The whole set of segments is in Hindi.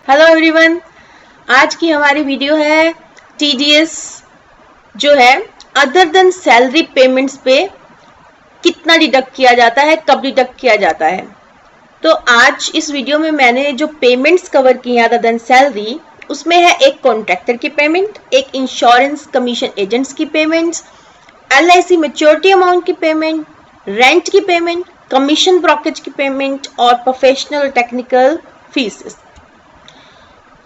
हेलो एवरीवन, आज की हमारी वीडियो है टीडीएस जो है अदर देन सैलरी पेमेंट्स पे कितना डिडक्ट किया जाता है, कब डिडक्ट किया जाता है। तो आज इस वीडियो में मैंने जो पेमेंट्स कवर की है अदर देन सैलरी, उसमें है एक कॉन्ट्रैक्टर की पेमेंट, एक इंश्योरेंस कमीशन एजेंट्स की पेमेंट्स, एलआईसी मैच्योरिटी अमाउंट की पेमेंट, रेंट की पेमेंट, कमीशन ब्रोकरेज की पेमेंट और प्रोफेशनल टेक्निकल फीसेस।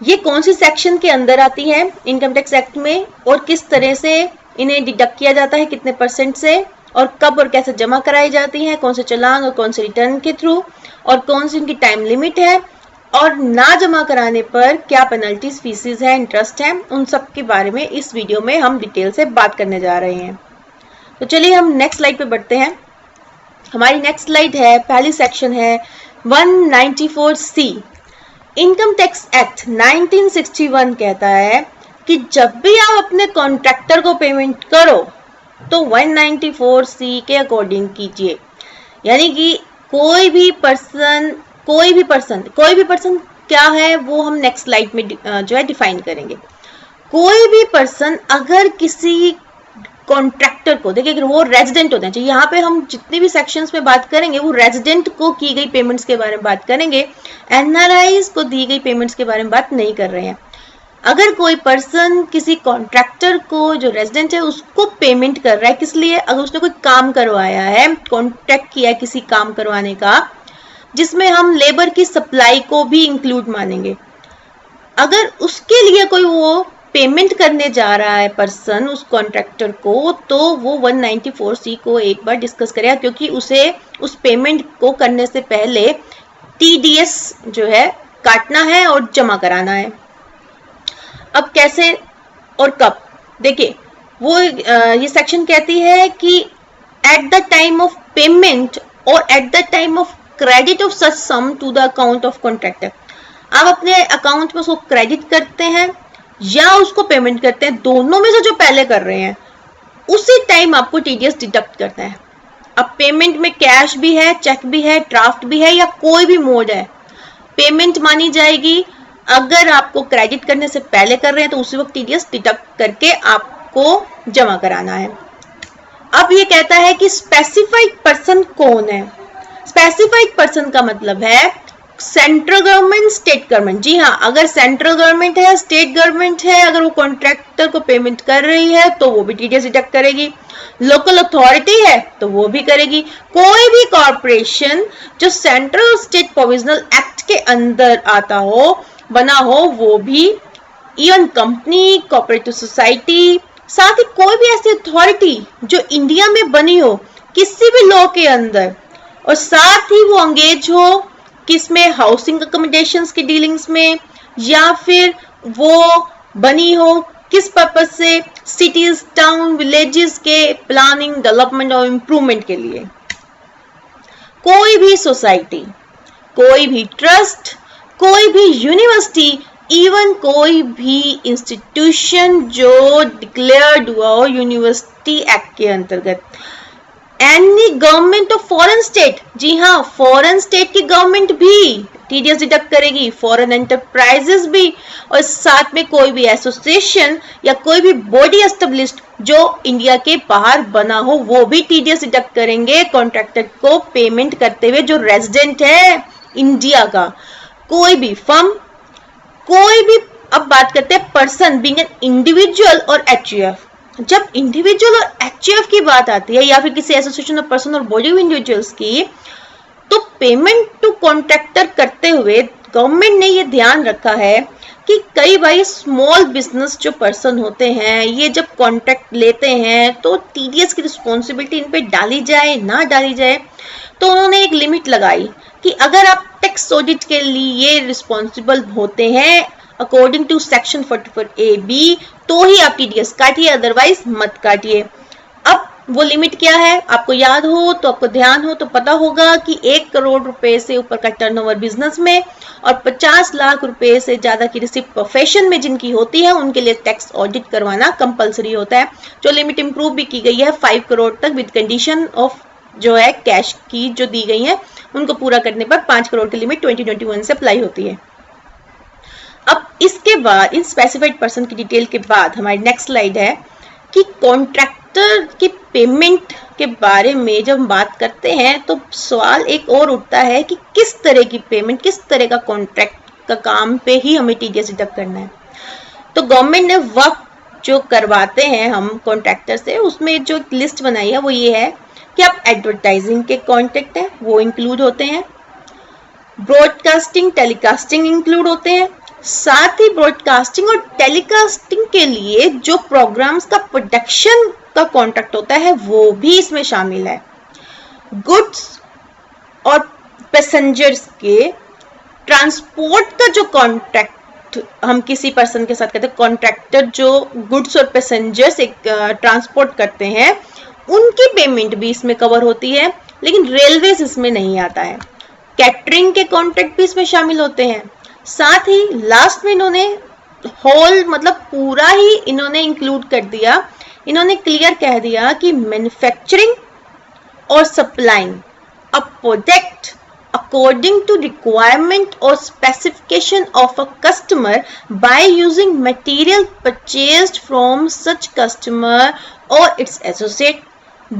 ये कौन सी सेक्शन के अंदर आती है इनकम टैक्स एक्ट में और किस तरह से इन्हें डिडक्ट किया जाता है, कितने परसेंट से, और कब और कैसे जमा कराई जाती है, कौन से चालान और कौन से रिटर्न के थ्रू, और कौन सी इनकी टाइम लिमिट है, और ना जमा कराने पर क्या पेनल्टीज, फीसेस है, इंटरेस्ट है, उन सब के बारे में इस वीडियो में हम डिटेल से बात करने जा रहे हैं। तो चलिए हम नेक्स्ट स्लाइड पे बढ़ते हैं। हमारी नेक्स्ट स्लाइड है, पहली सेक्शन है 194C। इनकम टैक्स एक्ट 1961 कहता है कि जब भी आप अपने कॉन्ट्रैक्टर को पेमेंट करो तो 194C के अकॉर्डिंग कीजिए। यानी कि कोई भी पर्सन क्या है वो हम नेक्स्ट स्लाइड में जो है डिफाइन करेंगे। कोई भी पर्सन अगर किसी कॉन्ट्रैक्टर को, देखिए वो रेजिडेंट होते हैं, चाहिए यहाँ पे हम जितनी भी सेक्शंस में बात करेंगे वो रेजिडेंट को की गई पेमेंट्स के बारे में बात करेंगे, एनआरआईज को दी गई पेमेंट्स के बारे में बात नहीं कर रहे हैं। अगर कोई पर्सन किसी कॉन्ट्रैक्टर को जो रेजिडेंट है उसको पेमेंट कर रहा है, किस लिए? अगर उसने कोई काम करवाया है, कॉन्ट्रैक्ट किया है किसी काम करवाने का, जिसमें हम लेबर की सप्लाई को भी इंक्लूड मानेंगे, अगर उसके लिए कोई वो पेमेंट करने जा रहा है पर्सन उस कॉन्ट्रैक्टर को, तो वो 194C को एक बार डिस्कस करेगा, क्योंकि उसे उस पेमेंट को करने से पहले टीडीएस जो है काटना है और जमा कराना है। अब कैसे और कब? देखिए वो ये सेक्शन कहती है कि at the time of payment और at the time of credit of such sum to the account of contractor. आप अपने अकाउंट में उसको क्रेडिट करते हैं या उसको पेमेंट करते हैं, दोनों में से जो पहले कर रहे हैं उसी टाइम आपको टीडीएस डिडक्ट करना है। अब पेमेंट में कैश भी है, चेक भी है, ड्राफ्ट भी है, या कोई भी मोड है, पेमेंट मानी जाएगी। अगर आपको क्रेडिट करने से पहले कर रहे हैं तो उसी वक्त टीडीएस डिडक्ट करके आपको जमा कराना है। अब ये कहता है कि स्पेसिफाइड पर्सन कौन है। स्पेसिफाइड पर्सन का मतलब है सेंट्रल गवर्नमेंट, स्टेट गवर्नमेंट। जी हाँ, अगर सेंट्रल गवर्नमेंट है, स्टेट गवर्नमेंट है, अगर वो कॉन्ट्रैक्टर को पेमेंट कर रही है तो वो भी टीडीएस डिडक्ट करेगी। लोकल अथॉरिटी है तो वो भी करेगी। कोई भी कॉर्पोरेशन जो सेंट्रल और स्टेट प्रोविजनल एक्ट के अंदर आता हो, बना हो, वो भी। इवन कंपनी, कोऑपरेटिव सोसाइटी, साथ ही कोई भी ऐसी अथॉरिटी जो इंडिया में बनी हो किसी भी लॉ के अंदर, और साथ ही वो एंगेज हो किसमें, हाउसिंग अकोमोडेशंस की डीलिंग्स में, या फिर वो बनी हो किस पर्पस से, सिटीज, टाउन, विलेजेस के प्लानिंग, डेवलपमेंट और इंप्रूवमेंट के लिए। कोई भी सोसाइटी, कोई भी ट्रस्ट, कोई भी यूनिवर्सिटी, इवन कोई भी इंस्टीट्यूशन जो डिक्लेयर्ड हुआ हो यूनिवर्सिटी एक्ट के अंतर्गत। Any government of foreign state, जी हाँ, फॉरेन स्टेट की गवर्नमेंट भी टीडीएस डिडक्ट करेगी, फॉरेन एंटरप्राइजेस भी, और साथ में कोई भी एसोसिएशन या कोई भी बॉडी एस्टेब्लिश्ड जो इंडिया के बाहर बना हो वो भी टीडीएस डिडक्ट करेंगे कॉन्ट्रैक्टर को पेमेंट करते हुए, जो रेजिडेंट है इंडिया का। कोई भी फर्म, कोई भी, अब बात करते हैं पर्सन बीइंग एन इंडिविजुअल और एचयूएफ। जब इंडिविजुअल और एचयूएफ की बात आती है, या फिर किसी एसोसिएशन ऑफ पर्सन और बॉडी ऑफ इंडिविजुअल्स की, तो पेमेंट टू कॉन्ट्रैक्टर करते हुए गवर्नमेंट ने ये ध्यान रखा है कि कई बार स्मॉल बिजनेस जो पर्सन होते हैं, ये जब कॉन्ट्रैक्ट लेते हैं तो टीडीएस की रिस्पॉन्सिबिलिटी इन पे डाली जाए ना डाली जाए, तो उन्होंने एक लिमिट लगाई कि अगर आप टैक्स ऑडिट के लिए रिस्पॉन्सिबल होते हैं अकॉर्डिंग टू सेक्शन 44AB तो ही आप टीडीएस काटिए, अदरवाइज मत काटिए। अब वो लिमिट क्या है, आपको याद हो तो, आपको ध्यान हो तो पता होगा कि 1 करोड़ रुपए से ऊपर का टर्नओवर बिजनेस में और 50 लाख रुपए से ज्यादा की रिसिप्ट प्रोफेशन में जिनकी होती है उनके लिए टैक्स ऑडिट करवाना कंपलसरी होता है। जो लिमिट इंप्रूव भी की गई है 5 करोड़ तक विद कंडीशन ऑफ जो है कैश की जो दी गई है, उनको पूरा करने पर 5 करोड़ की लिमिट 2021 से अप्लाई होती है। अब इसके बाद इन स्पेसिफाइड पर्सन की डिटेल के बाद हमारी नेक्स्ट स्लाइड है कि कॉन्ट्रैक्टर की पेमेंट के बारे में जब हम बात करते हैं तो सवाल एक और उठता है कि किस तरह की पेमेंट, किस तरह का कॉन्ट्रैक्ट का काम पे ही हमें टीडीएस डिडक्ट करना है। तो गवर्नमेंट ने वर्क जो करवाते हैं हम कॉन्ट्रैक्टर से, उसमें जो लिस्ट बनाई है वो ये है कि आप एडवर्टाइजिंग के कॉन्ट्रैक्ट हैं वो इंक्लूड होते हैं, ब्रॉडकास्टिंग टेलीकास्टिंग इंक्लूड होते हैं, साथ ही ब्रॉडकास्टिंग और टेलीकास्टिंग के लिए जो प्रोग्राम्स का प्रोडक्शन का कॉन्ट्रैक्ट होता है वो भी इसमें शामिल है। गुड्स और पैसेंजर्स के ट्रांसपोर्ट का जो कॉन्ट्रैक्ट हम किसी पर्सन के साथ करते हैं, कॉन्ट्रैक्टर जो गुड्स और पैसेंजर्स एक ट्रांसपोर्ट करते हैं उनकी पेमेंट भी इसमें कवर होती है, लेकिन रेलवेज इसमें नहीं आता है। कैटरिंग के कॉन्ट्रैक्ट भी इसमें शामिल होते हैं। साथ ही लास्ट में इन्होंने होल मतलब पूरा ही इन्होंने इंक्लूड कर दिया, इन्होंने क्लियर कह दिया कि मैन्युफैक्चरिंग और supplying a product according to requirement or specification of a customer by using material purchased from such customer or its associate,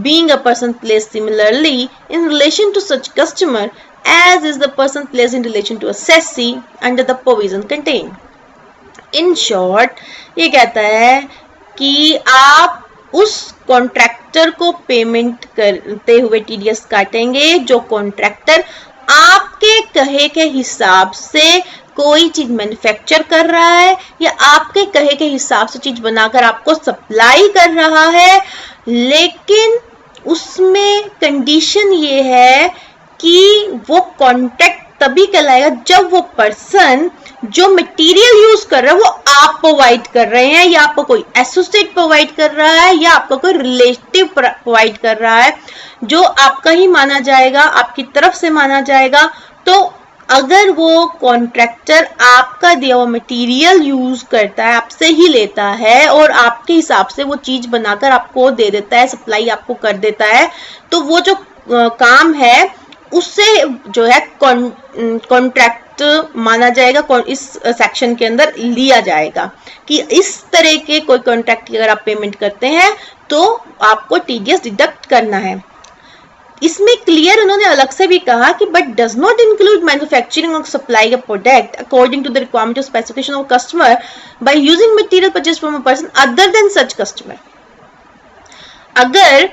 being a person placed similarly in relation to such customer as is the person placed in relation to a assessee under the provision contained. In short, ये कहता है कि आप उस कॉन्ट्रैक्टर को पेमेंट करते हुए टीडीएस काटेंगे जो कॉन्ट्रैक्टर आपके कहे के हिसाब से कोई चीज मैन्युफैक्चर कर रहा है या आपके कहे के हिसाब से चीज बनाकर आपको सप्लाई कर रहा है, लेकिन उसमें कंडीशन ये है कि वो कॉन्ट्रैक्ट तभी कहलाएगा जब वो पर्सन जो मटेरियल यूज कर रहा है वो आप प्रोवाइड कर रहे हैं या आपको कोई एसोसिएट प्रोवाइड कर रहा है या आपको कोई रिलेटिव प्रोवाइड कर रहा है जो आपका ही माना जाएगा, आपकी तरफ से माना जाएगा। तो अगर वो कॉन्ट्रैक्टर आपका दिया हुआ मटेरियल यूज करता है, आपसे ही लेता है और आपके हिसाब से वो चीज बनाकर आपको दे देता है, सप्लाई आपको कर देता है, तो वो जो काम है उससे जो है कॉन्ट्रैक्ट माना जाएगा, इस सेक्शन के अंदर लिया जाएगा कि इस तरह के कोई कॉन्ट्रैक्ट की अगर आप पेमेंट करते हैं तो आपको टीडीएस डिडक्ट करना है। इसमें क्लियर उन्होंने अलग से भी कहा कि but does not include manufacturing और supply a product according to the requirement और specification of customer by using material purchase from a person other than such customer. अगर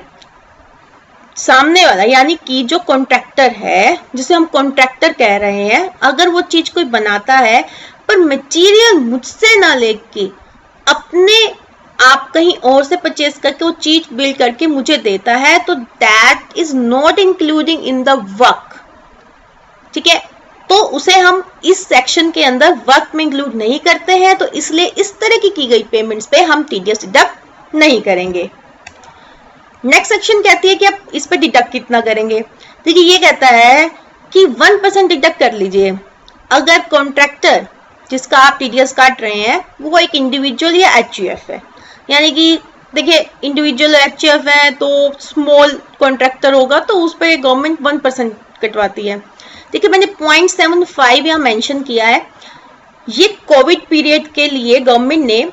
सामने वाला यानी कि जो कॉन्ट्रैक्टर है, जिसे हम कॉन्ट्रैक्टर कह रहे हैं, अगर वो चीज कोई बनाता है पर मटेरियल मुझसे ना लेके अपने आप कहीं और से परचेज करके वो चीज बिल्ड करके मुझे देता है, तो that is not including in the work. ठीक है, तो उसे हम इस सेक्शन के अंदर वर्क में इंक्लूड नहीं करते हैं, तो इसलिए इस तरह की गई पेमेंट्स पे हम टीडीएस डिडक्ट नहीं करेंगे। नेक्स्ट सेक्शन कहती है कि आप इस पे डिडक्ट कितना करेंगे। देखिए ये कहता है कि 1% डिडक्ट कर लीजिए अगर कॉन्ट्रैक्टर जिसका आप टीडीएस काट रहे हैं वो एक इंडिविजुअल या एचयूएफ है। यानी कि देखिए इंडिविजुअल एचयूएफ है तो स्मॉल कॉन्ट्रैक्टर होगा तो उस पर गवर्नमेंट 1% कटवाती है। देखिए मैंने 0.75 यहाँ मेंशन किया है। ये कोविड पीरियड के लिए गवर्नमेंट ने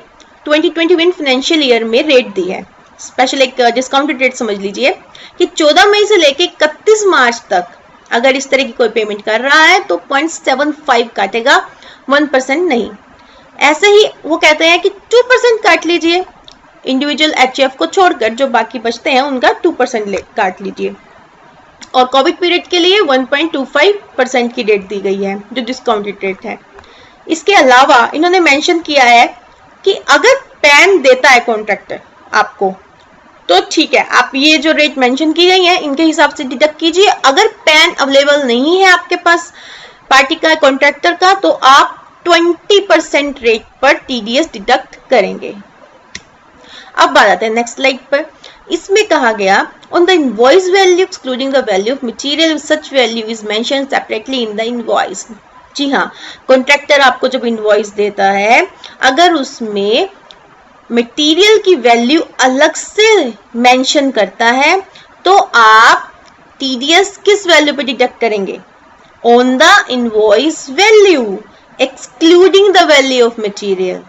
2021 फाइनेंशियल ईयर में रेट दी है, स्पेशल एक डिस्काउंटेड रेट समझ लीजिए कि 14 मई से लेके 31 मार्च तक अगर इस तरह की कोई पेमेंट कर रहा है तो 0.75 काटेगा, 1% नहीं। ऐसे ही वो कहते हैं कि 2% काट लीजिए, इंडिविजुअल एचएफ को छोड़कर जो बाकी बचते हैं उनका 2% काट लीजिए। और कोविड पीरियड के लिए 1.25% की रेट दी गई है जो डिस्काउंटेड रेट है। इसके अलावा इन्होंने मेंशन किया है कि अगर पैन देता है कॉन्ट्रैक्टर आपको तो ठीक है, आप ये जो रेट मेंशन की गई है इनके हिसाब से डिडक्ट कीजिए। अगर पैन अवेलेबल नहीं है आपके पास पार्टी का कॉन्ट्रैक्टर का तो आप 20% रेट पर टीडीएस डिडक्ट करेंगे। अब बात आते हैं नेक्स्ट स्लाइड पर। इसमें कहा गया on the invoice value excluding the value of material such value is mentioned separately in the invoice. जी हाँ, कॉन्ट्रैक्टर आपको जब इनवॉइस देता है अगर उसमें मटेरियल की वैल्यू अलग से मेंशन करता है तो आप टीडीएस किस वैल्यू पे डिडक्ट करेंगे? On the invoice value. Excluding the value of material.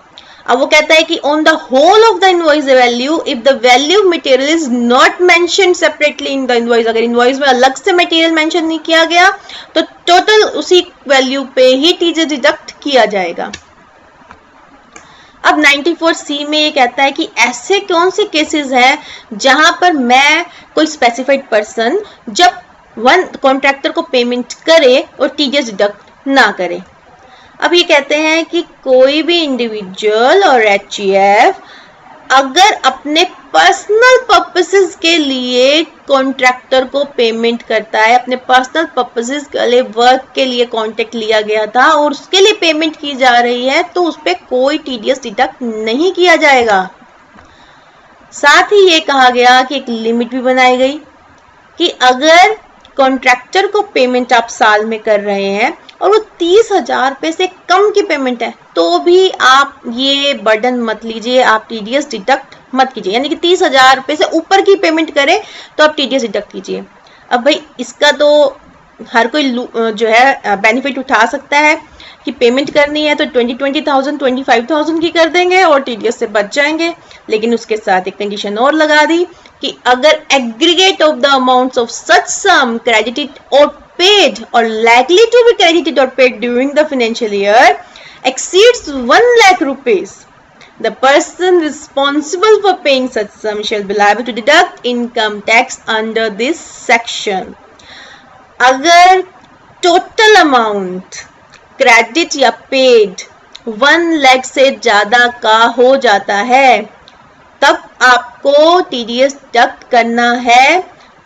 अब वो कहता है कि on the whole of the invoice value if the value of material is not mentioned separately in the invoice, अगर इनवॉइस में अलग से मटेरियल मेंशन नहीं किया गया तो टोटल उसी वैल्यू पे ही टीडीएस डिडक्ट किया जाएगा। अब 94C में ये कहता है कि ऐसे कौन से केसेस हैं जहां पर मैं कोई स्पेसिफाइड पर्सन जब वन कॉन्ट्रैक्टर को पेमेंट करे और टीडीएस डिडक्ट ना करे। अब ये कहते हैं कि कोई भी इंडिविजुअल और एचईएफ अगर अपने पर्सनल पर्पसेस के लिए कॉन्ट्रैक्टर को पेमेंट करता है, अपने पर्सनल पर्पसेस के लिए वर्क के लिए कॉन्ट्रैक्ट लिया गया था और उसके लिए पेमेंट की जा रही है, तो उस पर कोई टीडीएस डिडक्ट नहीं किया जाएगा। साथ ही ये कहा गया कि एक लिमिट भी बनाई गई कि अगर कॉन्ट्रैक्टर को पेमेंट आप साल में कर रहे हैं और वो 30,000 रुपए से कम की पेमेंट है तो भी आप ये बर्डन मत लीजिए, आप टीडीएस डिडक्ट मत कीजिए। यानी कि 30,000 रुपए से ऊपर की पेमेंट करें तो आप टीडीएस डिडक्ट कीजिए। अब भाई इसका तो हर कोई जो है बेनिफिट उठा सकता है कि पेमेंट करनी है तो 20,000 25,000 की कर देंगे और टीडीएस से बच जाएंगे, लेकिन उसके साथ एक कंडीशन और लगा दी कि अगर aggregate of the amounts of such sum credited और paid or likely to be credited or paid during the financial year exceeds 1 lakh rupees, the person responsible for paying such sum shall be liable to deduct income tax under this section। अगर total amount क्रेडिट या पेड 1 लाख से ज्यादा का हो जाता है तब आपको टीडीएस डिडक्ट करना है।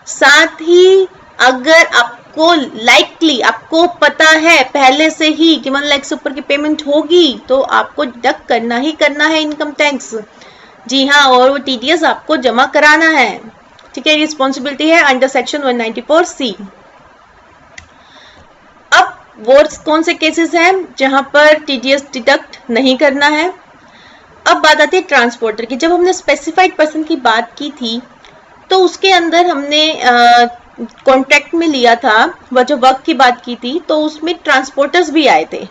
साथ ही अगर आपको लाइकली आपको पता है पहले से ही कि 1 लाख से ऊपर की पेमेंट होगी तो आपको डिडक्ट करना ही करना है इनकम टैक्स। जी हाँ, और वो टीडीएस आपको जमा कराना है। ठीक है, रिस्पॉन्सिबिलिटी है अंडर सेक्शन 194C। अब वो कौन से केसेस हैं जहां पर टीडीएस डिडक्ट नहीं करना है। अब बात आती है ट्रांसपोर्टर की। जब हमने स्पेसिफाइड पर्सन की बात की थी तो उसके अंदर हमने कॉन्ट्रैक्ट में लिया था, वह जो वर्क की बात की थी तो उसमें ट्रांसपोर्टर्स भी आए थे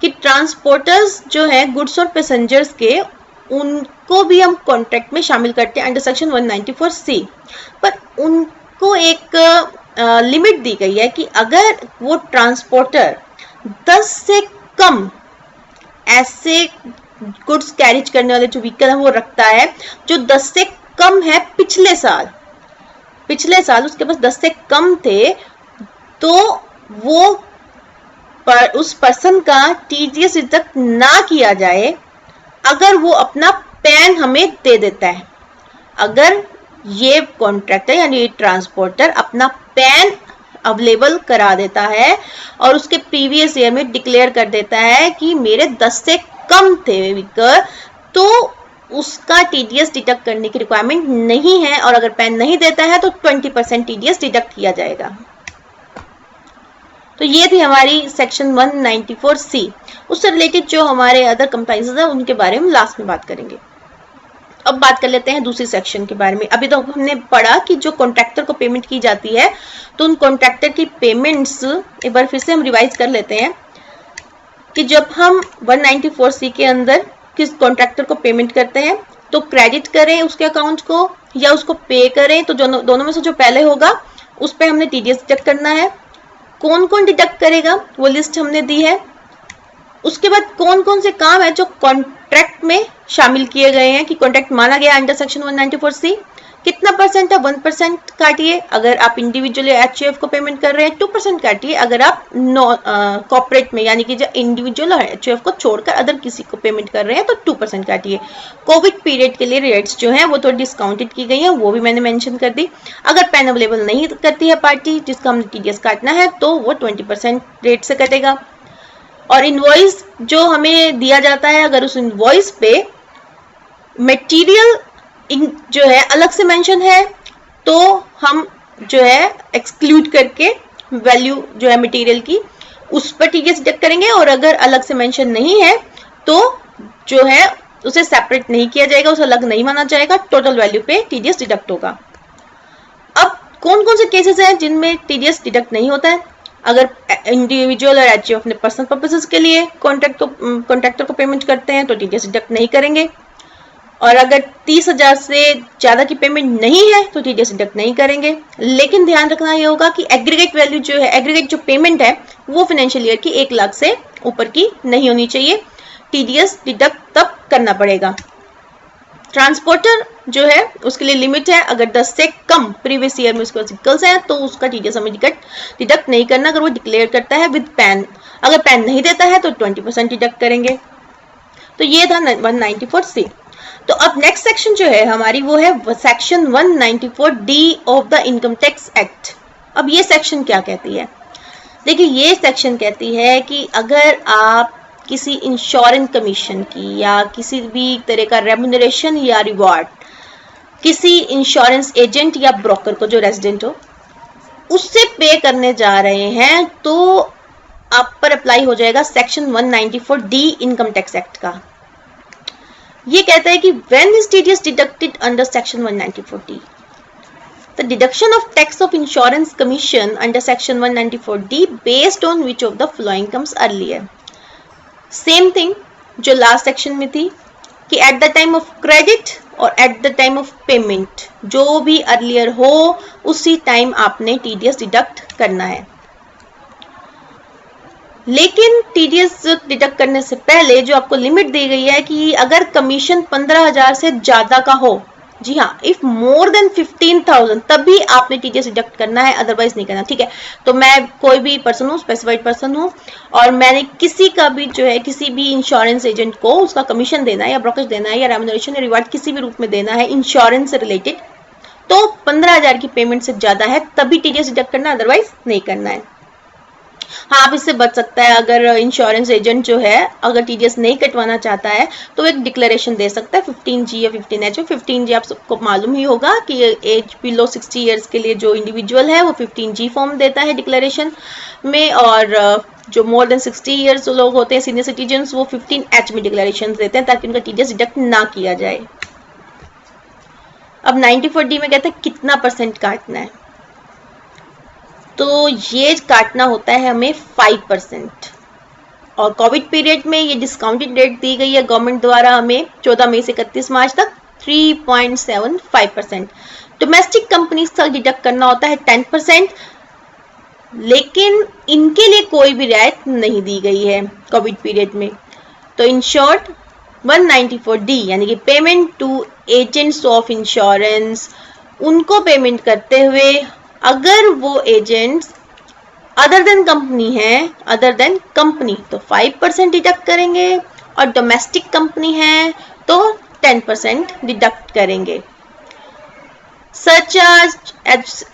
कि ट्रांसपोर्टर्स जो है गुड्स और पैसेंजर्स के, उनको भी हम कॉन्ट्रैक्ट में शामिल करते हैं अंडर सेक्शन 194C। पर उनको एक लिमिट दी गई है कि अगर वो ट्रांसपोर्टर 10 से कम ऐसे गुड्स कैरिज करने वाले जो व्हीकल है वो रखता है जो 10 से कम है पिछले साल उसके पास 10 से कम थे, तो वो उस पर्सन का टीडीएस डिडक्ट ना किया जाए अगर वो अपना पैन हमें दे देता है। अगर ये कॉन्ट्रैक्टर यानी ये ट्रांसपोर्टर अपना पैन अवेलेबल करा देता है और उसके प्रीवियस ईयर में डिक्लेयर कर देता है कि मेरे 10 से कम थे व्हीकल, तो उसका टीडीएस डिडक्ट करने की रिक्वायरमेंट नहीं है। और अगर पैन नहीं देता है तो 20% टीडीएस डिडक्ट किया जाएगा। तो ये थी हमारी सेक्शन 194C। उससे रिलेटेड जो हमारे अदर कंप्लायंसेस है उनके बारे में लास्ट में बात करेंगे। अब बात कर लेते हैं दूसरी सेक्शन के बारे में। अभी तो हमने पढ़ा कि जो कॉन्ट्रैक्टर को पेमेंट की जाती है तो उन कॉन्ट्रैक्टर की पेमेंट्स एक बार फिर से हम रिवाइज कर लेते हैं कि जब हम 194C के अंदर किस कॉन्ट्रैक्टर को पेमेंट करते हैं तो क्रेडिट करें उसके अकाउंट को या उसको पे करें, तो दोनों में से जो पहले होगा उस पर हमने टीडीएस डिडक्ट करना है। कौन कौन डिडक्ट करेगा वो लिस्ट हमने दी है। उसके बाद कौन कौन से काम है जो कॉन्ट्रैक्ट में शामिल किए गए हैं कि कॉन्ट्रैक्ट माना गया अंडर सेक्शन 194C। कितना परसेंट है 1% काटिए अगर आप इंडिविजुअल या एचयूएफ को पेमेंट कर रहे हैं, 2% काटिए अगर आप कॉर्पोरेट में यानी कि जो इंडिविजुअल और एचयूएफ को छोड़कर अदर किसी को पेमेंट कर रहे हैं तो 2% काटिए। कोविड पीरियड के लिए रेट्स जो हैं वो थोड़ी डिस्काउंटेड की गई हैं, वो भी मैंने मेंशन कर दी। अगर पैन अवेलेबल नहीं करती है पार्टी जिसका हमने टीडीएस काटना है तो वो 20% रेट से कटेगा। और इनवॉइस जो हमें दिया जाता है अगर उस इनवॉइस पे मटेरियल जो है अलग से मेंशन है तो हम जो है एक्सक्लूड करके वैल्यू जो है मटेरियल की उस पर टीडीएस डिडक्ट करेंगे, और अगर अलग से मेंशन नहीं है तो जो है उसे सेपरेट नहीं किया जाएगा, उसे अलग नहीं माना जाएगा, टोटल वैल्यू पे टीडीएस डिडक्ट होगा। अब कौन कौन से केसेस हैं जिनमें टीडीएस डिडक्ट नहीं होता है। अगर इंडिविजुअल और एचजीओ अपने पर्सनल पर्पसेस के लिए कॉन्ट्रैक्टर को पेमेंट करते हैं तो टीडीएस डिडक्ट नहीं करेंगे, और अगर 30,000 से ज्यादा की पेमेंट नहीं है तो टीडीएस डिडक्ट नहीं करेंगे। लेकिन ध्यान रखना ये होगा कि एग्रीगेट वैल्यू जो है, एग्रीगेट जो पेमेंट है वो फाइनेंशियल ईयर की 1 लाख से ऊपर की नहीं होनी चाहिए, टीडीएस डिडक्ट तब करना पड़ेगा। ट्रांसपोर्टर जो है उसके लिए लिमिट है, अगर 10 से कम प्रीवियस ईयर में उसके व्हीकल्स हैं तो उसका टीडीएस हमें डिडक्ट नहीं करना अगर वो डिक्लेयर करता है विद पैन। अगर पैन नहीं देता है तो 20% डिडक्ट करेंगे। तो ये था 194C। तो अब नेक्स्ट सेक्शन जो है हमारी वो है section 194D of the income tax act. अब ये सेक्शन क्या कहती है? देखिए ये सेक्शन कहती है कि अगर आप किसी इंश्योरेंस कमीशन की या किसी भी तरह का रेम्यूनरेशन या रिवॉर्ड किसी इंश्योरेंस एजेंट या ब्रोकर को जो रेजिडेंट हो उससे पे करने जा रहे हैं तो आप पर अप्लाई हो जाएगा section 194D income tax act का। ये कहता है कि when is TDS deducted under section 194D, the deduction of tax of insurance commission under section 194D based on which of the following comes earlier। Same thing जो लास्ट सेक्शन में थी कि at the time of credit और at the time of payment जो भी अर्लियर हो उसी टाइम आपने टीडीएस डिडक्ट करना है। लेकिन टीडीएस डिडक्ट करने से पहले जो आपको लिमिट दी गई है कि अगर कमीशन 15,000 से ज्यादा का हो, जी हाँ, इफ मोर देन 15,000 तभी आपने टीडीएस डिडक्ट करना है, अदरवाइज नहीं करना। ठीक है, तो मैं कोई भी पर्सन हूँ, स्पेसिफाइड पर्सन हूँ, और मैंने किसी का भी जो है किसी भी इंश्योरेंस एजेंट को उसका कमीशन देना है या ब्रोकरेज देना है या रेम्यूनरेशन या रिवार्ड किसी भी रूप में देना है इंश्योरेंस से रिलेटेड, तो 15,000 की पेमेंट से ज्यादा है तभी टीडीएस डिडक्ट करना, अदरवाइज नहीं करना है। हाँ, आप इससे बच सकता है अगर इंश्योरेंस एजेंट जो है अगर टीडीएस नहीं कटवाना चाहता है तो एक डिक्लेरेशन दे सकता है 15G या 15H। 15G आप सबको मालूम ही होगा कि एज बिलो 60 इयर्स के लिए जो इंडिविजुअल है वो 15G फॉर्म देता है डिक्लेरेशन में, और जो मोर देन 60 इयर्स लोग होते हैं सीनियर सिटीजन वो 15H में डिक्लेरेशन देते हैं ताकि उनका टीडीएस डिडक्ट ना किया जाए। अब 94D में कहते हैं कितना % काटना है, तो ये काटना होता है हमें 5%, और कोविड पीरियड में ये डिस्काउंटेड रेट दी गई है गवर्नमेंट द्वारा हमें 14 मई से 31 मार्च तक 3.75%। डोमेस्टिक कंपनीज का डिडक्ट करना होता है 10%, लेकिन इनके लिए कोई भी रियायत नहीं दी गई है कोविड पीरियड में। तो इन शॉर्ट 194D यानी कि payment to agents of insurance, उनको पेमेंट करते हुए अगर वो एजेंट्स अदर देन कंपनी है, अदर देन कंपनी तो 5% डिडक्ट करेंगे, और डोमेस्टिक कंपनी है तो 10% डिडक्ट करेंगे। सरचार्ज,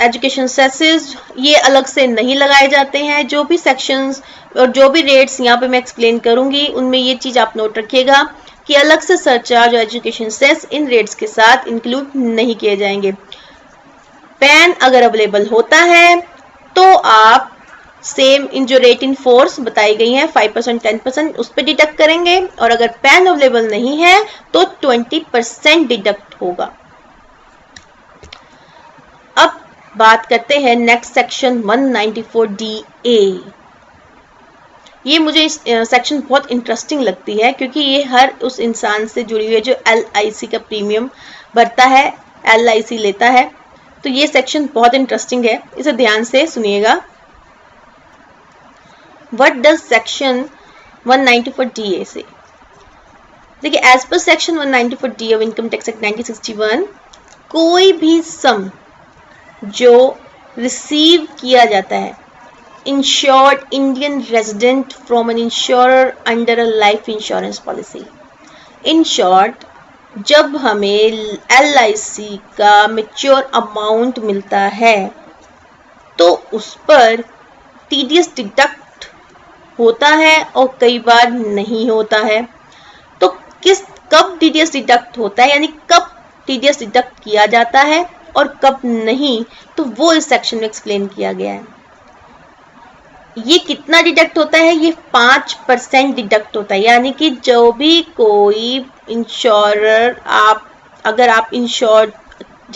एजुकेशन सेसेस ये अलग से नहीं लगाए जाते हैं। जो भी सेक्शंस और जो भी रेट्स यहाँ पे मैं एक्सप्लेन करूंगी उनमें ये चीज आप नोट रखिएगा कि अलग से सरचार्ज और एजुकेशन सेस इन रेट्स के साथ इंक्लूड नहीं किए जाएंगे। पैन अगर अवेलेबल होता है तो आप सेम इन जो रेट इन फोर्स बताई गई है 5% 10% उस पर डिडक्ट करेंगे, और अगर पैन अवेलेबल नहीं है तो 20% डिडक्ट होगा। अब बात करते हैं नेक्स्ट सेक्शन 194DA। ये मुझे सेक्शन बहुत इंटरेस्टिंग लगती है क्योंकि ये हर उस इंसान से जुड़ी हुई है जो LIC का प्रीमियम भरता है, LIC लेता है। तो ये सेक्शन बहुत इंटरेस्टिंग है, इसे ध्यान से सुनिएगा। What does section 194DA say? देखिए, as per section 194D of income tax act 1961 कोई भी सम जो रिसीव किया जाता है insured Indian resident from an insurer under a life insurance policy, in short जब हमें LIC का मैच्योर अमाउंट मिलता है तो उस पर टीडीएस डिडक्ट होता है और कई बार नहीं होता है। तो कब टीडीएस डिडक्ट होता है यानी कब टीडीएस डिडक्ट किया जाता है और कब नहीं, तो वो इस सेक्शन में एक्सप्लेन किया गया है। ये कितना डिडक्ट होता है? ये 5% डिडक्ट होता है, यानी कि जो भी कोई इंश्योरर अगर आप इंश्योर्ड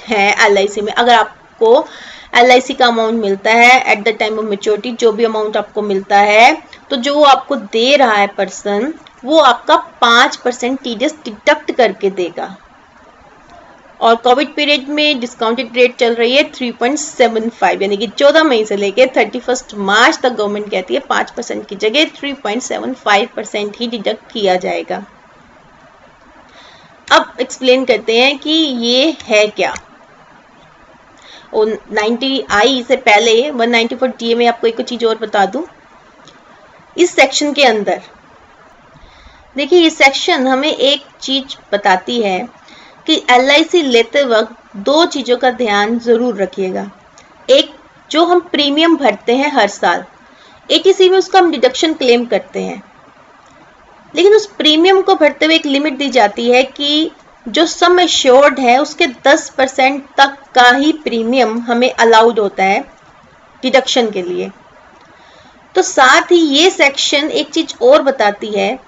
हैं LIC में, अगर आपको LIC का अमाउंट मिलता है eight the time of maturity, जो भी अमाउंट आपको मिलता है, तो जो आपको दे रहा है पर्सन, वो आपका 5% TDS डिडक्ट करके देगा। और कोविड पीरियड में डिस्काउंटेड रेट चल रही है 3.75, यानी कि 14 मई से लेकर 31 मार्च तक गवर्नमेंट कहती है 5% की जगह 3.75% ही डिडक्ट किया जाएगा। अब एक्सप्लेन करते हैं कि ये है क्या। 90I से पहले 194 DA में आपको एक चीज और बता दूं, इस सेक्शन के अंदर देखिए, ये सेक्शन हमें एक चीज बताती है कि LIC लेते वक्त 2 चीजों का ध्यान जरूर रखिएगा। एक, जो हम प्रीमियम भरते हैं हर साल, ATC में उसका हम डिडक्शन क्लेम करते हैं, लेकिन उस प्रीमियम को भरते हुए एक लिमिट दी जाती है कि जो सम एश्योर्ड है उसके 10% तक का ही प्रीमियम हमें अलाउड होता है डिडक्शन के लिए। तो साथ ही ये सेक्शन एक चीज और बताती है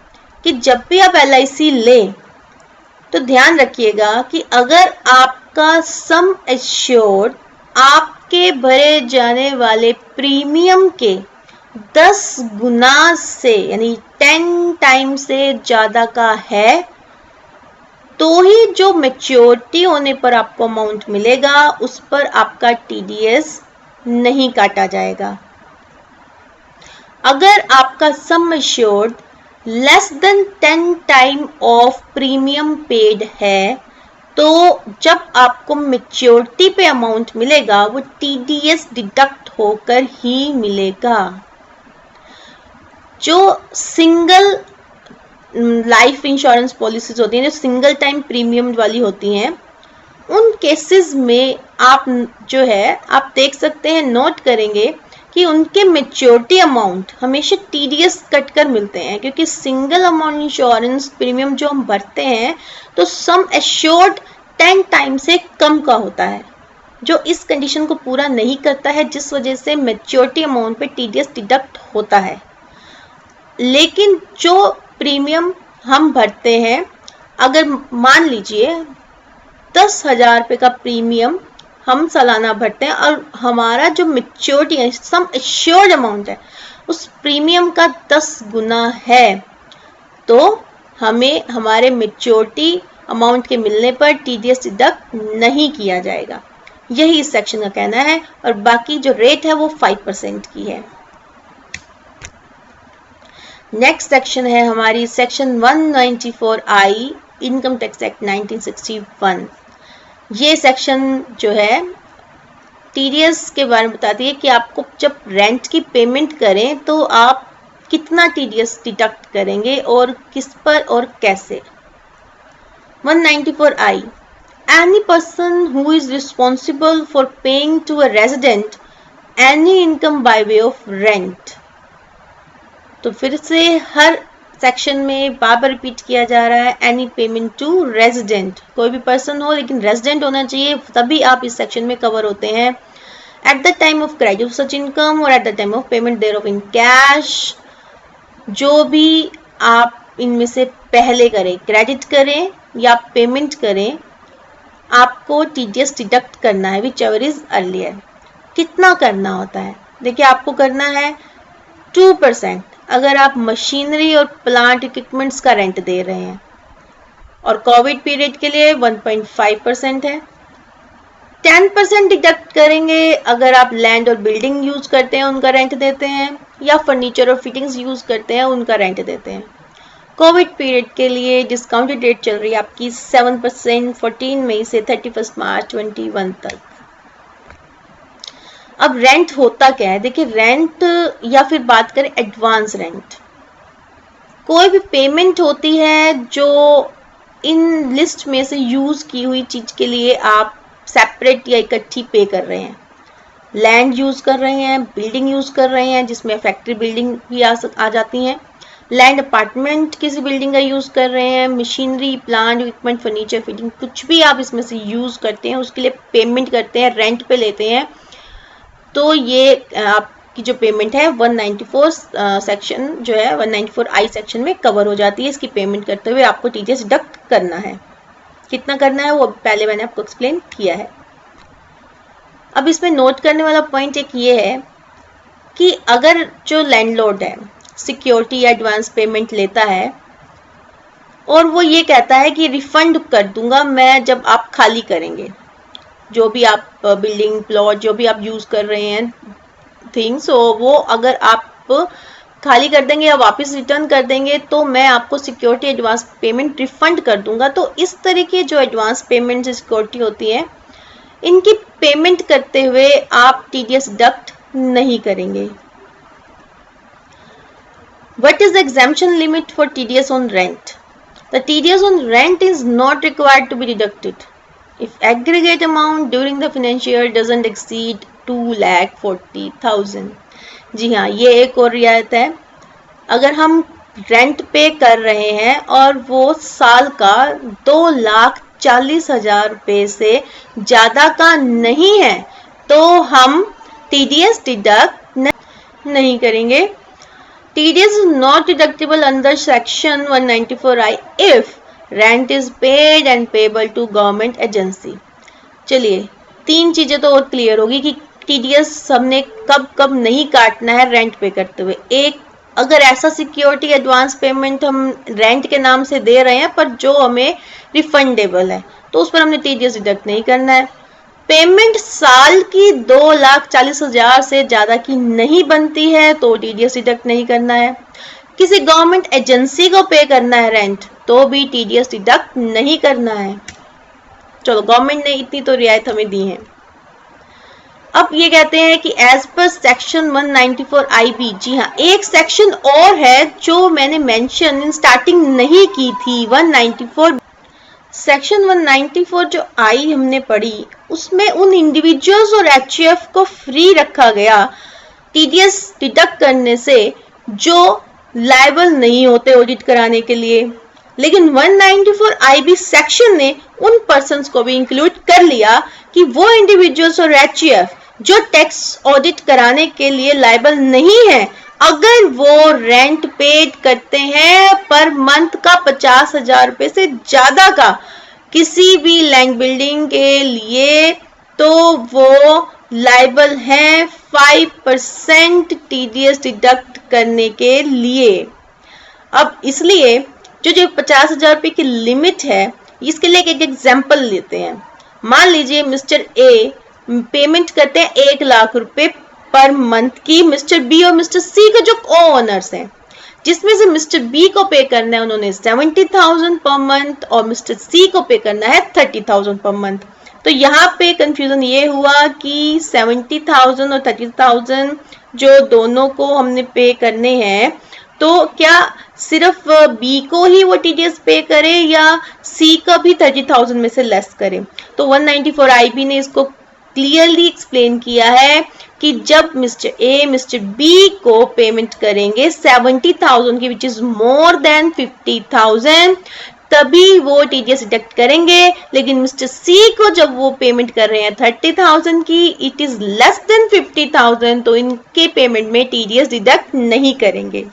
कि जब भी आप LIC लें तो ध्यान रखिएगा कि अगर आपका सम एश्योर्ड आपके भरे जाने वाले प्रीमियम के 10 गुना से, यानी 10 टाइम से ज्यादा का है, तो ही जो मैच्योरिटी होने पर आपको अमाउंट मिलेगा उस पर आपका TDS नहीं काटा जाएगा। अगर आपका sum assured less than 10 time of premium paid है, तो जब आपको मैच्योरिटी पे अमाउंट मिलेगा वो TDS डिडक्ट होकर ही मिलेगा। जो सिंगल लाइफ इंश्योरेंस पॉलिसीज होती हैं, जो सिंगल टाइम प्रीमियम वाली होती हैं, उन केसेस में आप जो है आप देख सकते हैं, नोट करेंगे कि उनके मैच्योरिटी अमाउंट हमेशा TDS कट कर मिलते हैं, क्योंकि सिंगल अमाउंट इंश्योरेंस प्रीमियम जो हम भरते हैं तो सम एश्योर्ड 10 टाइम से कम का होता है, जो इस कंडीशन को पूरा नहीं करता है, जिस वजह से मैच्योरिटी अमाउंट पे TDS डिडक्ट होता है। लेकिन जो प्रीमियम हम भरते हैं, अगर मान लीजिए 10,000 रुपये का प्रीमियम हम सालाना भरते हैं और हमारा जो मैच्योरिटी है, सम एश्योर्ड अमाउंट है, उस प्रीमियम का 10 गुना है, तो हमें हमारे मैच्योरिटी अमाउंट के मिलने पर TDS डिडक्ट नहीं किया जाएगा। यही इस सेक्शन का कहना है, और बाकी जो रेट है वो 5% की है। नेक्स्ट सेक्शन है हमारी section 194I income tax act 1961। ये सेक्शन जो है TDS के बारे में बताती है कि आपको जब रेंट की पेमेंट करें तो आप कितना TDS डिडक्ट करेंगे और किस पर और कैसे। 194I, any person who is responsible for paying to a resident any income by way of rent। तो फिर से हर सेक्शन में बार बार रिपीट किया जा रहा है, एनी पेमेंट टू रेजिडेंट, कोई भी पर्सन हो लेकिन रेजिडेंट होना चाहिए, तभी आप इस सेक्शन में कवर होते हैं। At the time of credit of such income और at the time of payment thereof in cash, जो भी आप इनमें से पहले करें, क्रेडिट करें या पेमेंट करें, आपको TDS डिडक्ट करना है, विच एवर इज अर्लियर। कितना करना होता है, देखिए आपको करना है 2% अगर आप मशीनरी और प्लांट इक्विपमेंट्स का रेंट दे रहे हैं, और कोविड पीरियड के लिए 1.5% है। 10% डिडक्ट करेंगे अगर आप लैंड और बिल्डिंग यूज करते हैं, उनका रेंट देते हैं, या फर्नीचर और फिटिंग्स यूज करते हैं, उनका रेंट देते हैं। कोविड पीरियड के लिए डिस्काउंटेड रेट चल रही है आपकी 7% 14 मई से 31 मार्च 21 तक। अब रेंट होता क्या है, देखिए रेंट या फिर बात करें एडवांस रेंट, कोई भी पेमेंट होती है जो इन लिस्ट में से यूज की हुई चीज के लिए आप सेपरेट या इकट्ठी पे कर रहे हैं। लैंड यूज कर रहे हैं, बिल्डिंग यूज कर रहे हैं, जिसमें फैक्ट्री बिल्डिंग भी आ जाती हैं, लैंड अपार्टमेंट किसी बिल्डिंग का यूज कर रहे हैं, machinery plant equipment furniture fitting कुछ भी आप इसमें से यूज करते हैं, उसके लिए पेमेंट करते हैं, रेंट पे लेते हैं, तो ये आपकी जो पेमेंट है 194 सेक्शन जो है 194I सेक्शन में कवर हो जाती है। इसकी पेमेंट करते हुए आपको TDS डिडक्ट करना है। कितना करना है वो पहले मैंने आपको एक्सप्लेन किया है। अब इसमें नोट करने वाला पॉइंट एक ये है कि अगर जो लैंडलॉर्ड है सिक्योरिटी या एडवांस पेमेंट लेता है और वो ये कहता है कि रिफंड कर दूंगा मैं जब आप खाली करेंगे, जो भी आप बिल्डिंग प्लॉट जो भी आप यूज कर रहे हैं थिंग्स, वो अगर आप खाली कर देंगे या वापस रिटर्न कर देंगे तो मैं आपको सिक्योरिटी एडवांस पेमेंट रिफंड कर दूंगा। तो इस तरह की जो एडवांस पेमेंट सिक्योरिटी होती है इनकी पेमेंट करते हुए आप टीडीएस डिडक्ट नहीं करेंगे। What is the exemption limit for TDS on rent? The TDS on rent is not required to be deducted if aggregate amount during the financial year doesn't exceed 2,40,000। जी हाँ, ये एक और रियायत है। अगर हम रेंट पे कर रहे हैं और वो साल का 2,40,000 रुपए से ज्यादा का नहीं है तो हम TDS डिडक्ट नहीं करेंगे। TDS is not deductible under section 194I if rent is paid and payable to government agency। चलिए 3 चीजें तो और क्लियर होगी कि TDS हमने कब कब नहीं काटना है रेंट पे करते हुए। एक, अगर ऐसा सिक्योरिटी एडवांस पेमेंट हम रेंट के नाम से दे रहे हैं पर जो हमें रिफंडेबल है तो उस पर हमने TDS डिडक्ट नहीं करना है। पेमेंट साल की 2,40,000 से ज्यादा की नहीं बनती है तो TDS डिडक्ट नहीं करना है। किसी गवर्नमेंट एजेंसी को पे करना है रेंट तो भी TDS डिडक्ट नहीं करना है। चलो, गवर्नमेंट ने इतनी तो रियायत हमें दी है। अब ये कहते हैं कि एज पर सेक्शन 194 IB, जी हाँ, एक सेक्शन और है जो मैंने मेंशन इन स्टार्टिंग नहीं की थी। 194 सेक्शन 194 जो आई हमने पढ़ी उसमें उन इंडिविजुअल्स और HUF को फ्री रखा गया TDS डिडक्ट करने से जो लायबल नहीं होते ऑडिट कराने के लिए। लेकिन 194 IB सेक्शन ने उन पर्संस को भी इंक्लूड कर लिया कि वो इंडिविजुअल्स और HUF जो टैक्स ऑडिट कराने के लिए लायबल नहीं है, अगर वो रेंट पेड करते हैं पर मंथ का 50,000 रुपए से ज्यादा का किसी भी लैंड बिल्डिंग के लिए तो वो लायबल हैं 5% TDS डिडक्ट करने के लिए। अब इसलिए जो 50,000 रुपए की लिमिट है इसके लिए एक एग्जांपल लेते हैं। मान लीजिए मिस्टर ए पेमेंट करते हैं 1 लाख रुपए पर मंथ की मिस्टर बी और मिस्टर सी के जो ओनर्स हैं, जिसमें से मिस्टर बी को पे करना है उन्होंने 70,000 पर मंथ और मिस्टर सी को पे करना है 30,000 पर मंथ। तो यहाँ पे कंफ्यूजन ये हुआ कि 70,000 और 30,000 जो दोनों को हमने पे करने हैं तो क्या सिर्फ बी को ही वो TDS पे करे या सी का भी 30,000 में से लेस करे। तो 194 IB ने इसको क्लियरली एक्सप्लेन किया है कि जब मिस्टर ए मिस्टर बी को पेमेंट करेंगे 70,000 की विच इज मोर देन 50,000 तभी वो TDS डिडक्ट करेंगे। लेकिन मिस्टर सी को जब वो पेमेंट कर रहे हैं 30,000 की, इट इज लेस देन 50,000 तो इनके पेमेंट में TDS डिडक्ट नहीं करेंगे।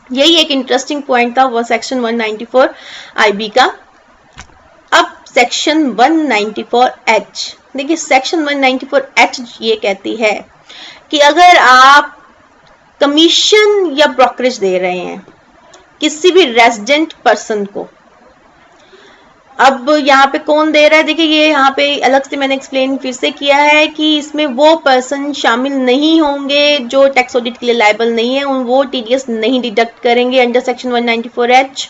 यही एक इंटरेस्टिंग पॉइंट था वो सेक्शन 194 IB का। अब सेक्शन 194H देखिए, सेक्शन 194H ये कहती है कि अगर आप कमीशन या ब्रोकरेज दे रहे हैं किसी भी रेजिडेंट पर्सन को, अब यहाँ पे कौन दे रहा है, देखिए ये यहाँ पे अलग से मैंने एक्सप्लेन फिर से किया है कि इसमें वो पर्सन शामिल नहीं होंगे जो टैक्स ऑडिट के लिए लायबल नहीं है, वो TDS नहीं डिडक्ट करेंगे अंडर सेक्शन 194H।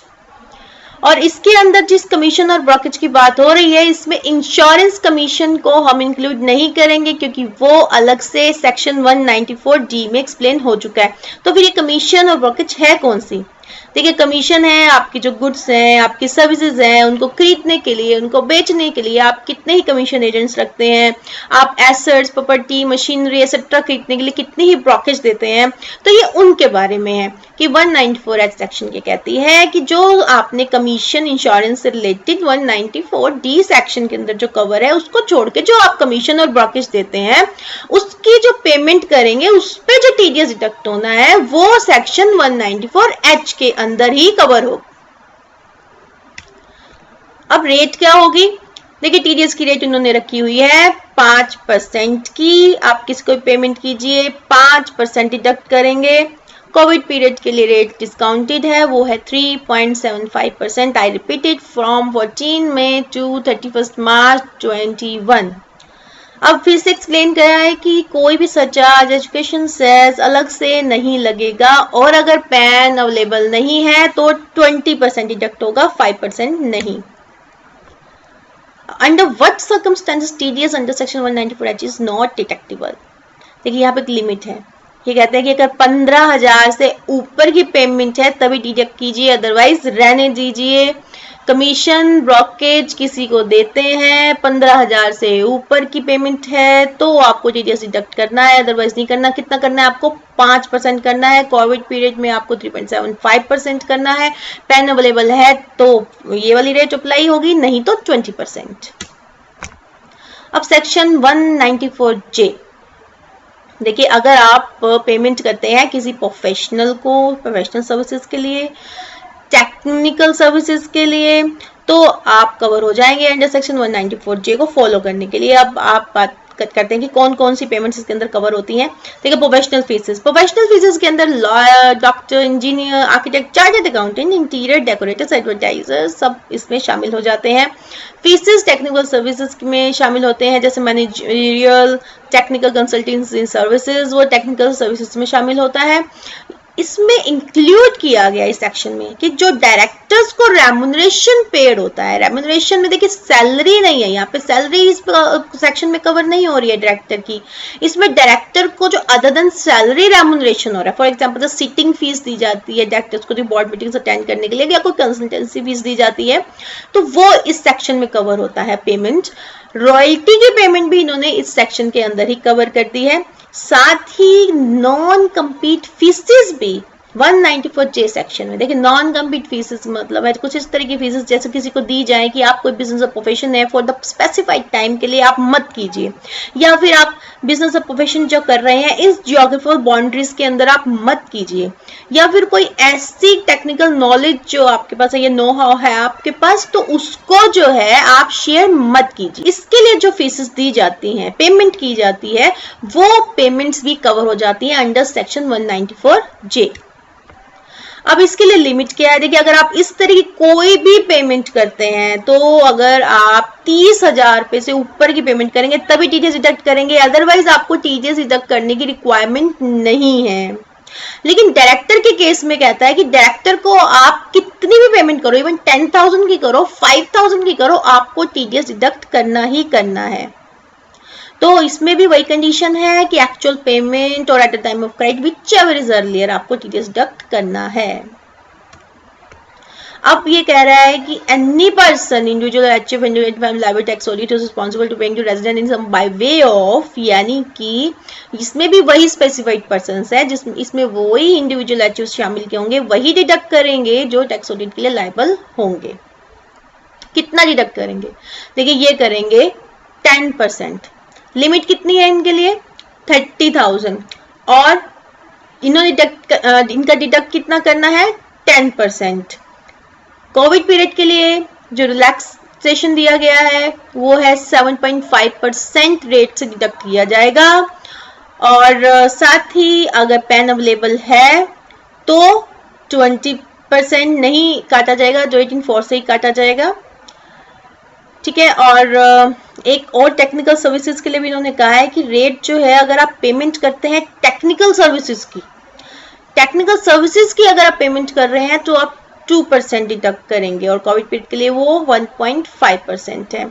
और इसके अंदर जिस कमीशन और ब्रोकरेज की बात हो रही है इसमें इंश्योरेंस कमीशन को हम इंक्लूड नहीं करेंगे क्योंकि वो अलग से सेक्शन 194D में एक्सप्लेन हो चुका है। तो फिर ये कमीशन और ब्रोकरेज है कौन सी? देखिए, कमीशन है आपकी जो गुड्स हैं, आपकी सर्विसेज हैं, उनको खरीदने के लिए, उनको बेचने के लिए आप कितने ही कमीशन एजेंट्स रखते हैं, आप एसेट्स, प्रॉपर्टी, मशीनरी एक्सेट्रा खरीदने के लिए कितनी ही ब्रोकरेज देते हैं। तो ये उनके बारे में है कि 194H सेक्शन ये कहती है कि जो आपने कमीशन इंश्योरेंस से रिलेटेड 194D सेक्शन के अंदर जो कवर है उसको छोड़ के जो आप कमीशन और ब्रोकरेज देते हैं उसकी जो पेमेंट करेंगे उस पे जो TDS डिडक्ट होना है वो सेक्शन 194H के अंदर ही कवर हो। अब रेट क्या होगी? देखिए टीडीएस की रेट उन्होंने रखी हुई है 5% की। आप किसी को पेमेंट कीजिए 5% डिडक्ट करेंगे। कोविड पीरियड के लिए रेट डिस्काउंटेड है, वो है 3.75%। I repeated from 14 May to 31 March 21। अब फिर से एक्सप्लेन करा है कि कोई भी सरचार्ज एजुकेशन सेस अलग से नहीं लगेगा, और अगर पैन अवेलेबल नहीं है तो 20% डिडक्ट होगा, 5% नहीं। Under what circumstances TDS under section 194H is not deductible. देखिए यहाँ पे एक लिमिट है, ये कहते हैं कि अगर 15,000 से ऊपर की पेमेंट है तभी डिडक्ट कीजिए, अदरवाइज रहने दीजिए। कमीशन ब्रोकेज किसी को देते हैं, 15,000 से ऊपर की पेमेंट है तो आपको टीडीएस डिडक्ट करना है, अदरवाइज नहीं करना। कितना करना है आपको? 5% करना है। कोविड पीरियड में आपको 3.75% करना है। पेन अवेलेबल है तो ये वाली रेट अप्लाई होगी, नहीं तो 20%। अब सेक्शन 194J, देखिए अगर आप पेमेंट करते हैं किसी प्रोफेशनल को, प्रोफेशनल सर्विसेज के लिए, टेक्निकल सर्विसेज के लिए, तो आप कवर हो जाएंगे अंडर सेक्शन 194J को फॉलो करने के लिए। अब आप बात करते हैं कि कौन कौन सी पेमेंट्स इसके अंदर कवर होती हैं। देखिए प्रोफेशनल फीसेस, प्रोफेशनल फीसेस के अंदर lawyer, doctor, engineer, architect, chartered accountant, interior decorators, advertisers सब इसमें शामिल हो जाते हैं। फीसेस टेक्निकल सर्विसेज में शामिल होते हैं, जैसे मैनेजरियल, टेक्निकल कंसल्टेंसी सर्विसेज, वो टेक्निकल सर्विसेज में शामिल होता है। इसमें इंक्लूड किया गया इस सेक्शन में कि जो डायरेक्टर्स को रेम्युनरेशन पेड होता है, रेम्युनरेशन में देखिए सैलरी नहीं है, यहाँ पे सैलरी इस सेक्शन में कवर नहीं हो रही है डायरेक्टर की। इसमें डायरेक्टर को जो अदर देन सैलरी रेम्युनरेशन हो रहा है, फॉर एग्जांपल सिटिंग फीस दी जाती है डायरेक्टर्स को जो बोर्ड मीटिंग्स अटेंड करने के लिए, या कोई कंसल्टेंसी फीस दी जाती है, तो वो इस सेक्शन में कवर होता है पेमेंट। रॉयल्टी की पेमेंट भी इन्होंने इस सेक्शन के अंदर ही कवर कर दी है। साथ ही नॉन कम्पीट फीसेस भी 194J सेक्शन में। देखिए नॉन कम्पीट फीसेस मतलब है कुछ इस तरह की फीसेस जैसे किसी को दी जाए कि आप कोई बिजनेस ऑफ प्रोफेशन है, फॉर द स्पेसिफाइड टाइम के लिए आप मत कीजिए, या फिर आप बिजनेस ऑफ प्रोफेशन जो कर रहे हैं इस जियोग्राफिकल बाउंड्रीज के अंदर आप मत कीजिए, या फिर कोई ऐसी टेक्निकल नॉलेज जो आपके पास है, ये नो हाउ है आपके पास, तो उसको जो है आप शेयर मत कीजिए। इसके लिए जो फीसेस दी जाती हैं, पेमेंट की जाती है, वो पेमेंट्स भी कवर हो जाती है अंडर सेक्शन 194J। अब इसके लिए लिमिट क्या है? देखिए अगर आप इस तरह की कोई भी पेमेंट करते हैं, तो अगर आप 30,000 रुपए से ऊपर की पेमेंट करेंगे तभी टीडीएस डिडक्ट करेंगे, अदरवाइज आपको टीडीएस डिडक्ट करने की रिक्वायरमेंट नहीं है। लेकिन डायरेक्टर के केस में कहता है कि डायरेक्टर को आप कितनी भी पेमेंट करो, इवन 10,000 की करो, 5,000 की करो, आपको टीडीएस डिडक्ट करना ही करना है। तो इसमें भी वही कंडीशन है कि एक्चुअल पेमेंट और at the time of credit whichever is earlier आपको टीडीएस डिडक्ट करना है। अब ये कह रहा है कि any person individual achieve liable tax audit is responsible to paying to resident in some by way of, यानी कि इसमें भी वही स्पेसिफाइड पर्संस है, जिसमें इसमें वही इंडिविजुअल अचीव शामिल के होंगे, वही डिडक्ट करेंगे जो टैक्स ऑडिट के लिए लाइबल होंगे। कितना डिडक्ट करेंगे? देखिए ये करेंगे 10%। लिमिट कितनी है इनके लिए? 30,000, और इन्होंने इनका डिडक्ट कितना करना है? 10%। कोविड पीरियड के लिए जो रिलैक्सेशन दिया गया है वो है 7.5% रेट से डिडक्ट किया जाएगा, और साथ ही अगर पेन अवेलेबल है तो 20% नहीं काटा जाएगा, जो 18(4) से ही काटा जाएगा। ठीक है, और एक और टेक्निकल सर्विसेज के लिए भी इन्होंने कहा है कि रेट जो है अगर आप पेमेंट करते हैं टेक्निकल सर्विसेज की अगर आप पेमेंट कर रहे हैं तो आप 2% डिडक्ट करेंगे, और कोविड पीरियड के लिए वो 1.5% है,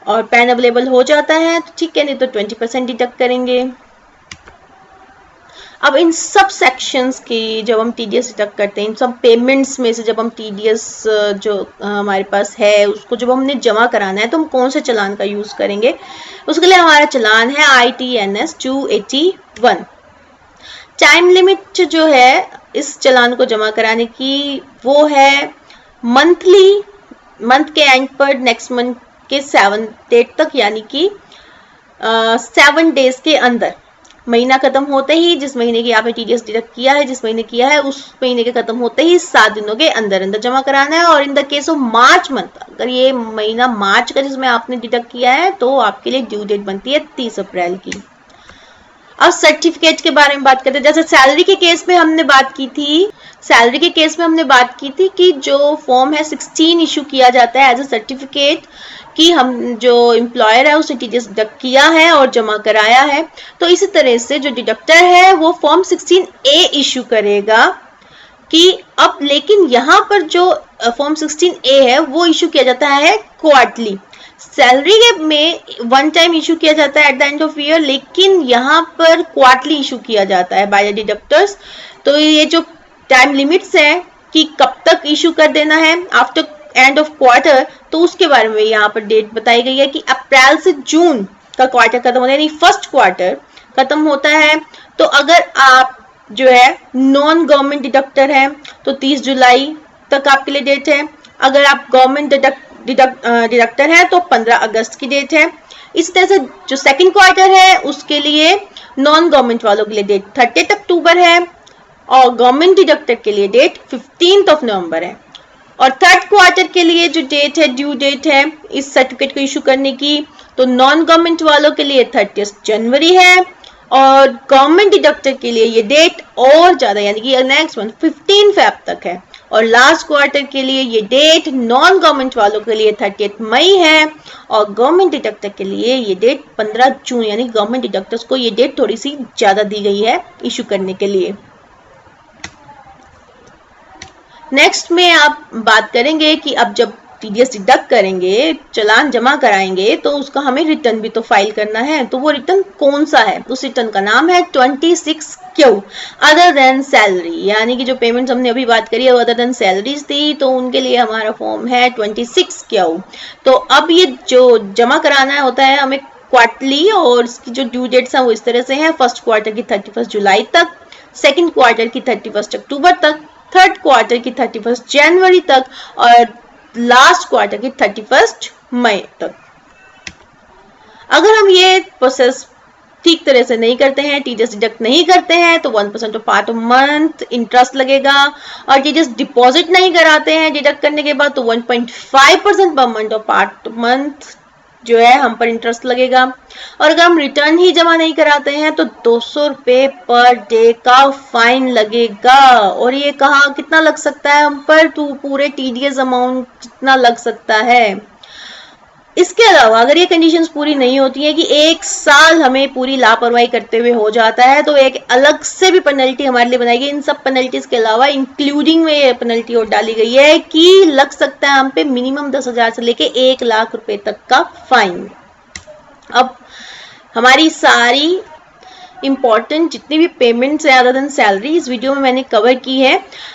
और पैन अवेलेबल हो जाता है तो ठीक है, नहीं तो 20% डिडक्ट करेंगे। अब इन सब सेक्शंस की जब हम टीडीएस डिडक्ट करते हैं, इन सब पेमेंट्स में से जब हम टीडीएस जो हमारे पास है उसको जब हमने जमा कराना है तो हम कौन से चालान का यूज करेंगे? उसके लिए हमारा चालान है ITNS 281। टाइम लिमिट जो है इस चालान को जमा कराने की वो है मंथ के एंड पर नेक्स्ट मंथ के 7 डेट तक, यानी कि 7 डेज के अंदर। महीना खत्म होते ही, जिस महीने की आपने टीडीएस डिडक्ट किया है, जिस महीने किया है, उस महीने के खत्म होते ही 7 दिनों के अंदर अंदर जमा कराना है। और in the case of March month, अगर ये महीना मार्च का जिसमें आपने डिडक्ट किया है तो आपके लिए ड्यू डेट बनती है 30 अप्रैल की। अब सर्टिफिकेट के बारे में बात करते हैं। जैसे सैलरी के केस में हमने बात की थी, कि जो फॉर्म है 16 इशू किया जाता है एज अ सर्टिफिकेट कि हम जो एम्प्लॉयर है उसने टीडीएस डिडक्ट किया है और जमा कराया है। तो इसी तरह से जो डिडक्टर है वो फॉर्म 16A इशू करेगा कि अब, लेकिन यहाँ पर जो फॉर्म 16A है वो इशू किया जाता है क्वार्टरली। सैलरी में वन टाइम इशू किया जाता है at the end of year, लेकिन यहाँ पर क्वार्टरली इशू किया जाता है बाय द डिडक्टर्स। तो ये जो टाइम लिमिट्स है कि कब तक इशू कर देना है आफ्टर एंड ऑफ क्वार्टर, तो उसके बारे में यहाँ पर डेट बताई गई है कि अप्रैल से जून का क्वार्टर खत्म होता है, यानी फर्स्ट क्वार्टर खत्म होता है। तो अगर आप जो है नॉन गवर्नमेंट डिडक्टर है तो 30 जुलाई तक आपके लिए डेट है। अगर आप गवर्नमेंट डिडक्टर है तो 15 अगस्त की डेट है। इसी तरह से जो सेकंड क्वार्टर है उसके लिए नॉन गवर्नमेंट वालों के लिए डेट 30 अक्टूबर है और गवर्नमेंट डिडक्टर के लिए डेट 15 नवंबर है। और थर्ड क्वार्टर के लिए जो डेट है, ड्यू डेट है इस सर्टिफिकेट को इशू करने की, तो नॉन गवर्नमेंट वालों के लिए 30 जनवरी है और गवर्नमेंट डिडक्टर के लिए ये डेट और ज्यादा यानी कि नेक्स्ट मंथ 15 फेब तक है। और लास्ट क्वार्टर के लिए ये डेट नॉन गवर्नमेंट वालों के लिए 30 मई है और गवर्नमेंट डिडक्टर के लिए ये डेट 15 जून, यानी गवर्नमेंट डिडक्टर्स को ये डेट थोड़ी सी ज्यादा दी गई है इशू करने के लिए। नेक्स्ट में आप बात करेंगे कि अब जब टीडीएस डिडक्ट करेंगे, चालान जमा कराएंगे, तो उसका हमें रिटर्न भी तो फाइल करना है। तो वो रिटर्न कौन सा है? उस रिटर्न का नाम है 26Q अदर देन सैलरी, यानी कि जो पेमेंट्स हमने अभी बात करी है वो अदर देन सैलरीज थी, तो उनके लिए हमारा फॉर्म है 26Q। तो अब ये जो जमा कराना होता है हमें क्वार्टरली, और इसकी जो ड्यू डेट्स हैं वो इस तरह से हैं, फर्स्ट क्वार्टर की 31 जुलाई तक, सेकेंड क्वार्टर की 31 अक्टूबर तक, थर्ड क्वार्टर की 31 जनवरी तक और लास्ट क्वार्टर की 31 मई तक। अगर हम ये प्रोसेस ठीक तरह से नहीं करते हैं, टीडीएस डिडक्ट नहीं करते हैं, तो 1% of part of month interest लगेगा। और टीडीएस डिपॉजिट नहीं कराते हैं डिडक्ट करने के बाद, तो 1.5% per month of part of month जो है हम पर इंटरेस्ट लगेगा। और अगर हम रिटर्न ही जमा नहीं कराते हैं तो 200 रुपये पर डे का फाइन लगेगा। और ये कहाँ कितना लग सकता है हम पर, तो पूरे टीडीएस अमाउंट कितना लग सकता है। इसके अलावा अगर ये कंडीशंस पूरी नहीं होती है कि 1 साल हमें पूरी लापरवाही करते हुए हो जाता है, तो एक अलग से भी पेनल्टी हमारे लिए बनाई गई। इन सब पेनल्टीज के अलावा इंक्लूडिंग में ये पेनल्टी और डाली गई है कि लग सकता है हम पे मिनिमम 10,000 से लेके 1 लाख रुपए तक का फाइन। अब हमारी सारी इंपॉर्टेंट जितनी भी पेमेंट्स है अदर देन सैलरी इस वीडियो में मैंने कवर की है।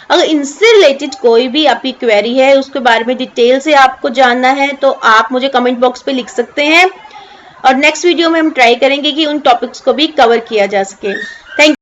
अगर इनसे रिलेटेड कोई भी आपकी क्वेरी है, उसके बारे में डिटेल से आपको जानना है, तो आप मुझे कमेंट बॉक्स पे लिख सकते हैं और नेक्स्ट वीडियो में हम ट्राई करेंगे कि उन टॉपिक्स को भी कवर किया जा सके। Thank you.